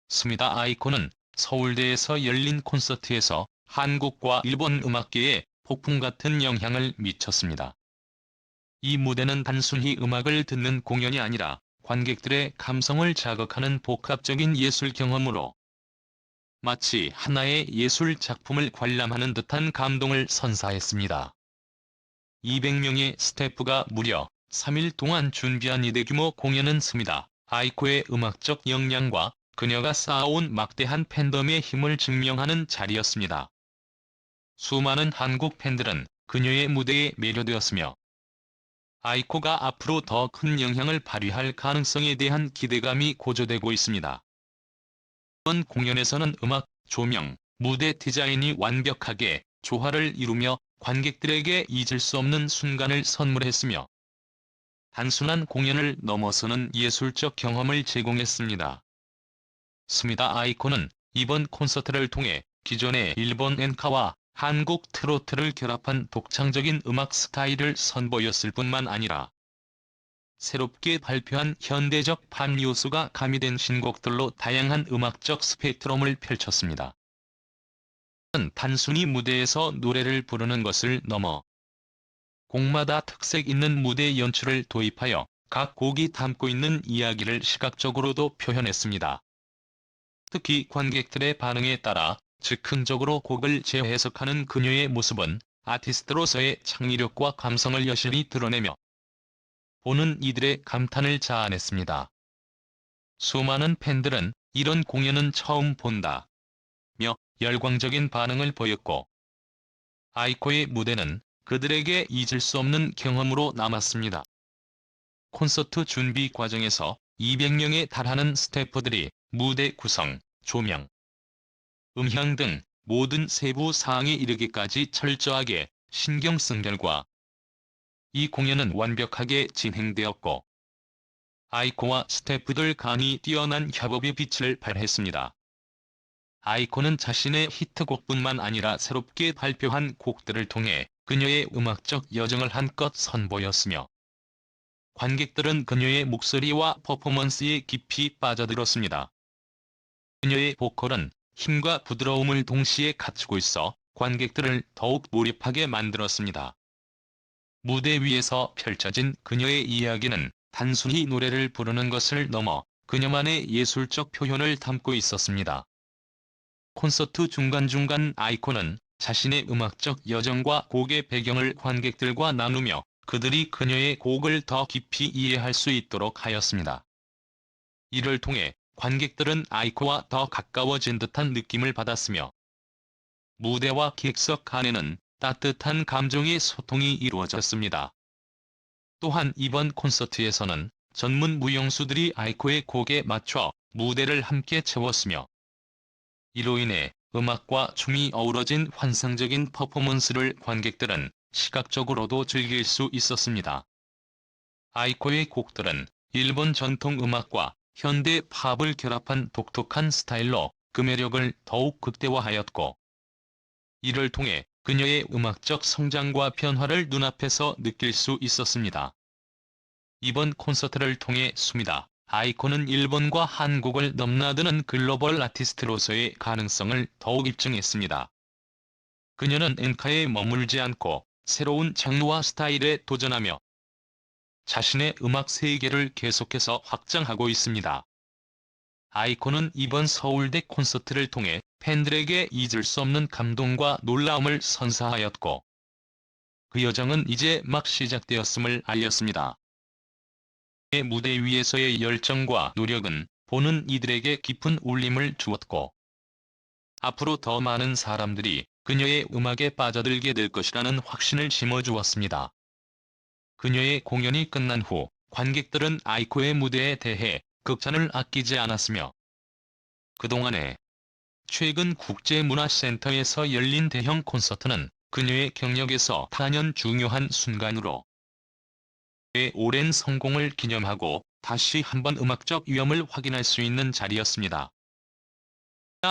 스미다 아이코는 서울대에서 열린 콘서트에서 한국과 일본 음악계에 폭풍 같은 영향을 미쳤습니다. 이 무대는 단순히 음악을 듣는 공연이 아니라 관객들의 감성을 자극하는 복합적인 예술 경험으로 마치 하나의 예술 작품을 관람하는 듯한 감동을 선사했습니다. 200명의 스태프가 무려 3일 동안 준비한 이 대규모 공연은 스미다 아이코의 음악적 역량과 그녀가 쌓아온 막대한 팬덤의 힘을 증명하는 자리였습니다. 수많은 한국 팬들은 그녀의 무대에 매료되었으며 아이코가 앞으로 더 큰 영향을 발휘할 가능성에 대한 기대감이 고조되고 있습니다. 이번 공연에서는 음악, 조명, 무대 디자인이 완벽하게 조화를 이루며 관객들에게 잊을 수 없는 순간을 선물했으며 단순한 공연을 넘어서는 예술적 경험을 제공했습니다. 스미다 아이코는 이번 콘서트를 통해 기존의 일본 엔카와 한국 트로트를 결합한 독창적인 음악 스타일을 선보였을 뿐만 아니라 새롭게 발표한 현대적 팝 요소가 가미된 신곡들로 다양한 음악적 스펙트럼을 펼쳤습니다. 단순히 무대에서 노래를 부르는 것을 넘어 곡마다 특색 있는 무대 연출을 도입하여 각 곡이 담고 있는 이야기를 시각적으로도 표현했습니다. 특히 관객들의 반응에 따라 즉흥적으로 곡을 재해석하는 그녀의 모습은 아티스트로서의 창의력과 감성을 여실히 드러내며 보는 이들의 감탄을 자아냈습니다. 수많은 팬들은 이런 공연은 처음 본다며 열광적인 반응을 보였고 아이코의 무대는 그들에게 잊을 수 없는 경험으로 남았습니다. 콘서트 준비 과정에서 200명에 달하는 스태프들이 무대 구성, 조명, 음향 등 모든 세부 사항에 이르기까지 철저하게 신경 쓴 결과 이 공연은 완벽하게 진행되었고 아이코와 스태프들 간이 뛰어난 협업이 빛을 발했습니다. 아이코는 자신의 히트곡뿐만 아니라 새롭게 발표한 곡들을 통해 그녀의 음악적 여정을 한껏 선보였으며 관객들은 그녀의 목소리와 퍼포먼스에 깊이 빠져들었습니다. 그녀의 보컬은 힘과 부드러움을 동시에 갖추고 있어 관객들을 더욱 몰입하게 만들었습니다. 무대 위에서 펼쳐진 그녀의 이야기는 단순히 노래를 부르는 것을 넘어 그녀만의 예술적 표현을 담고 있었습니다. 콘서트 중간중간 아이코는 자신의 음악적 여정과 곡의 배경을 관객들과 나누며 그들이 그녀의 곡을 더 깊이 이해할 수 있도록 하였습니다. 이를 통해 관객들은 아이코와 더 가까워진 듯한 느낌을 받았으며 무대와 객석 간에는 따뜻한 감정의 소통이 이루어졌습니다. 또한 이번 콘서트에서는 전문 무용수들이 아이코의 곡에 맞춰 무대를 함께 채웠으며 이로 인해 음악과 춤이 어우러진 환상적인 퍼포먼스를 관객들은 시각적으로도 즐길 수 있었습니다. 아이코의 곡들은 일본 전통 음악과 현대 팝을 결합한 독특한 스타일로 그 매력을 더욱 극대화하였고 이를 통해 그녀의 음악적 성장과 변화를 눈앞에서 느낄 수 있었습니다. 이번 콘서트를 통해 스미다 아이코는 일본과 한국을 넘나드는 글로벌 아티스트로서의 가능성을 더욱 입증했습니다. 그녀는 엔카에 머물지 않고 새로운 장르와 스타일에 도전하며 자신의 음악 세계를 계속해서 확장하고 있습니다. 아이코는 이번 서울대 콘서트를 통해 팬들에게 잊을 수 없는 감동과 놀라움을 선사하였고 그 여정은 이제 막 시작되었음을 알렸습니다. 그의 무대 위에서의 열정과 노력은 보는 이들에게 깊은 울림을 주었고 앞으로 더 많은 사람들이 그녀의 음악에 빠져들게 될 것이라는 확신을 심어주었습니다. 그녀의 공연이 끝난 후 관객들은 아이코의 무대에 대해 극찬을 아끼지 않았으며 그동안에 최근 국제문화센터에서 열린 대형 콘서트는 그녀의 경력에서 단연 중요한 순간으로 그의 오랜 성공을 기념하고 다시 한번 음악적 위엄을 확인할 수 있는 자리였습니다.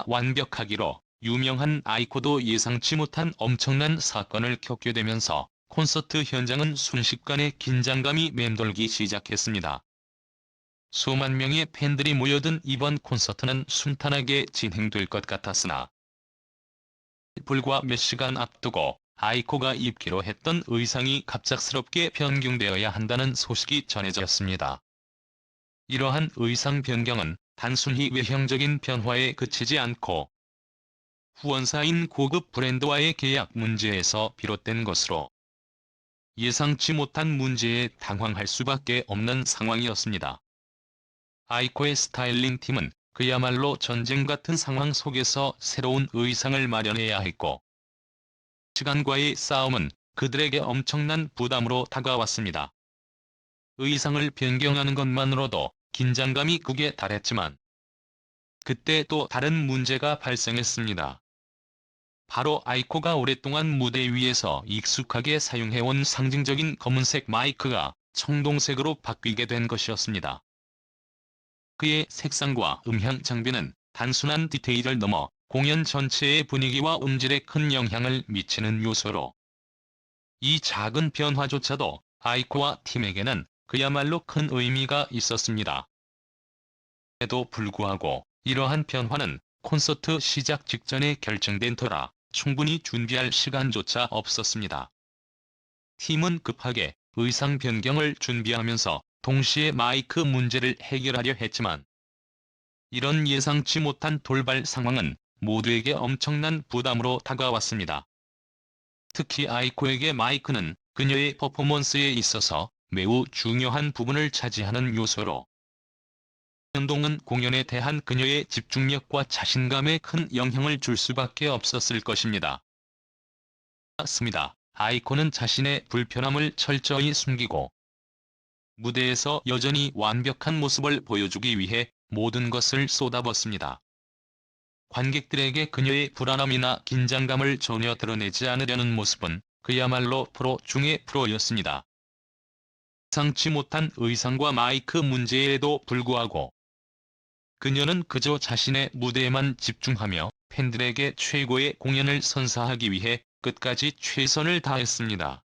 완벽하기로 유명한 아이코도 예상치 못한 엄청난 사건을 겪게 되면서 콘서트 현장은 순식간에 긴장감이 맴돌기 시작했습니다. 수만 명의 팬들이 모여든 이번 콘서트는 순탄하게 진행될 것 같았으나 불과 몇 시간 앞두고 아이코가 입기로 했던 의상이 갑작스럽게 변경되어야 한다는 소식이 전해졌습니다. 이러한 의상 변경은 단순히 외형적인 변화에 그치지 않고 후원사인 고급 브랜드와의 계약 문제에서 비롯된 것으로 예상치 못한 문제에 당황할 수밖에 없는 상황이었습니다. 아이코의 스타일링 팀은 그야말로 전쟁 같은 상황 속에서 새로운 의상을 마련해야 했고, 시간과의 싸움은 그들에게 엄청난 부담으로 다가왔습니다. 의상을 변경하는 것만으로도 긴장감이 극에 달했지만, 그때 또 다른 문제가 발생했습니다. 바로 아이코가 오랫동안 무대 위에서 익숙하게 사용해온 상징적인 검은색 마이크가 청동색으로 바뀌게 된 것이었습니다. 그의 색상과 음향 장비는 단순한 디테일을 넘어 공연 전체의 분위기와 음질에 큰 영향을 미치는 요소로, 이 작은 변화조차도 아이코와 팀에게는 그야말로 큰 의미가 있었습니다. 에도 불구하고 이러한 변화는 콘서트 시작 직전에 결정된 터라 충분히 준비할 시간조차 없었습니다. 팀은 급하게 의상 변경을 준비하면서 동시에 마이크 문제를 해결하려 했지만, 이런 예상치 못한 돌발 상황은 모두에게 엄청난 부담으로 다가왔습니다. 특히 아이코에게 마이크는 그녀의 퍼포먼스에 있어서 매우 중요한 부분을 차지하는 요소로, 연동은 공연에 대한 그녀의 집중력과 자신감에 큰 영향을 줄 수밖에 없었을 것입니다. 맞습니다. 아이코는 자신의 불편함을 철저히 숨기고 무대에서 여전히 완벽한 모습을 보여주기 위해 모든 것을 쏟아붓습니다. 관객들에게 그녀의 불안함이나 긴장감을 전혀 드러내지 않으려는 모습은 그야말로 프로 중의 프로였습니다. 예상치 못한 의상과 마이크 문제에도 불구하고 그녀는 그저 자신의 무대에만 집중하며 팬들에게 최고의 공연을 선사하기 위해 끝까지 최선을 다했습니다.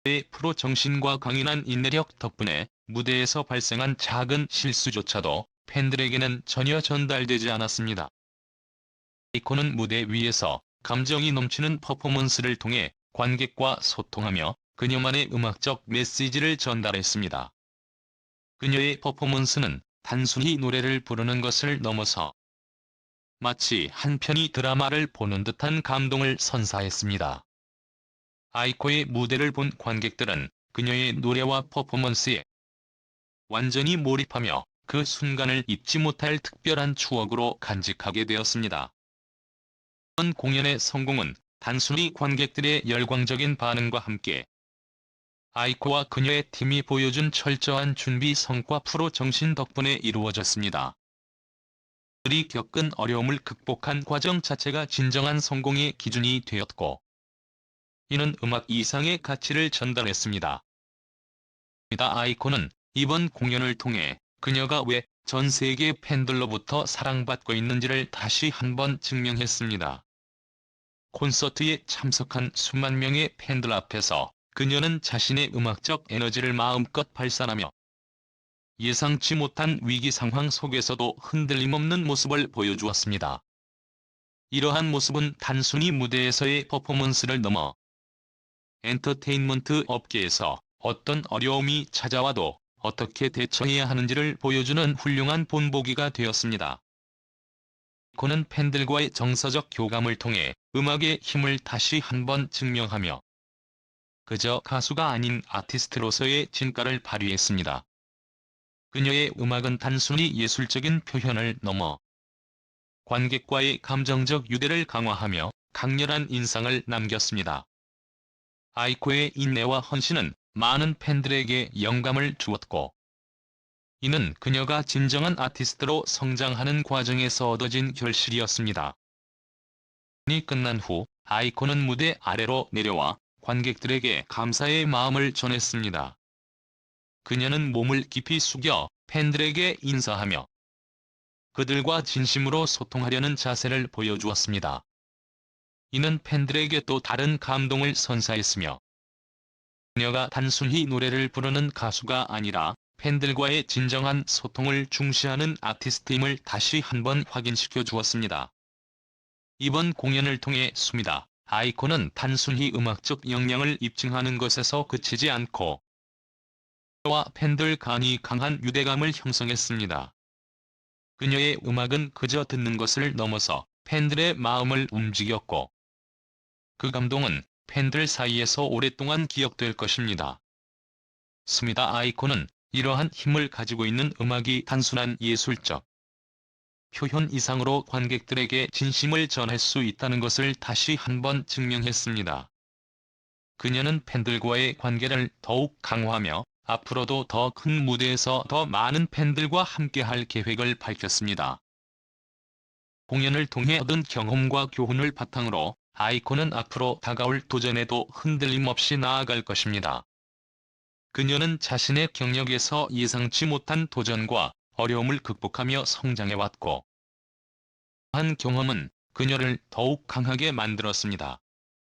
그의 프로 정신과 강인한 인내력 덕분에 무대에서 발생한 작은 실수조차도 팬들에게는 전혀 전달되지 않았습니다. 아이코는 무대 위에서 감정이 넘치는 퍼포먼스를 통해 관객과 소통하며 그녀만의 음악적 메시지를 전달했습니다. 그녀의 퍼포먼스는 단순히 노래를 부르는 것을 넘어서 마치 한 편의 드라마를 보는 듯한 감동을 선사했습니다. 아이코의 무대를 본 관객들은 그녀의 노래와 퍼포먼스에 완전히 몰입하며 그 순간을 잊지 못할 특별한 추억으로 간직하게 되었습니다. 이번 공연의 성공은 단순히 관객들의 열광적인 반응과 함께 아이코와 그녀의 팀이 보여준 철저한 준비 성과 프로 정신 덕분에 이루어졌습니다. 그들이 겪은 어려움을 극복한 과정 자체가 진정한 성공의 기준이 되었고, 이는 음악 이상의 가치를 전달했습니다. 아이코는 이번 공연을 통해 그녀가 왜 전 세계 팬들로부터 사랑받고 있는지를 다시 한번 증명했습니다. 콘서트에 참석한 수만 명의 팬들 앞에서 그녀는 자신의 음악적 에너지를 마음껏 발산하며 예상치 못한 위기 상황 속에서도 흔들림 없는 모습을 보여주었습니다. 이러한 모습은 단순히 무대에서의 퍼포먼스를 넘어 엔터테인먼트 업계에서 어떤 어려움이 찾아와도 어떻게 대처해야 하는지를 보여주는 훌륭한 본보기가 되었습니다. 아이코는 팬들과의 정서적 교감을 통해 음악의 힘을 다시 한번 증명하며 그저 가수가 아닌 아티스트로서의 진가를 발휘했습니다. 그녀의 음악은 단순히 예술적인 표현을 넘어 관객과의 감정적 유대를 강화하며 강렬한 인상을 남겼습니다. 아이코의 인내와 헌신은 많은 팬들에게 영감을 주었고, 이는 그녀가 진정한 아티스트로 성장하는 과정에서 얻어진 결실이었습니다. 공연이 끝난 후 아이코는 무대 아래로 내려와 관객들에게 감사의 마음을 전했습니다. 그녀는 몸을 깊이 숙여 팬들에게 인사하며 그들과 진심으로 소통하려는 자세를 보여주었습니다. 이는 팬들에게 또 다른 감동을 선사했으며, 그녀가 단순히 노래를 부르는 가수가 아니라 팬들과의 진정한 소통을 중시하는 아티스트임을 다시 한번 확인시켜 주었습니다. 이번 공연을 통해 숨이다 아이콘은 단순히 음악적 역량을 입증하는 것에서 그치지 않고 와 팬들 간이 강한 유대감을 형성했습니다. 그녀의 음악은 그저 듣는 것을 넘어서 팬들의 마음을 움직였고 그 감동은 팬들 사이에서 오랫동안 기억될 것입니다. 숨이다 아이콘은 이러한 힘을 가지고 있는 음악이 단순한 예술적 표현 이상으로 관객들에게 진심을 전할 수 있다는 것을 다시 한번 증명했습니다. 그녀는 팬들과의 관계를 더욱 강화하며 앞으로도 더 큰 무대에서 더 많은 팬들과 함께할 계획을 밝혔습니다. 공연을 통해 얻은 경험과 교훈을 바탕으로 아이콘은 앞으로 다가올 도전에도 흔들림 없이 나아갈 것입니다. 그녀는 자신의 경력에서 예상치 못한 도전과 어려움을 극복하며 성장해왔고, 한 경험은 그녀를 더욱 강하게 만들었습니다.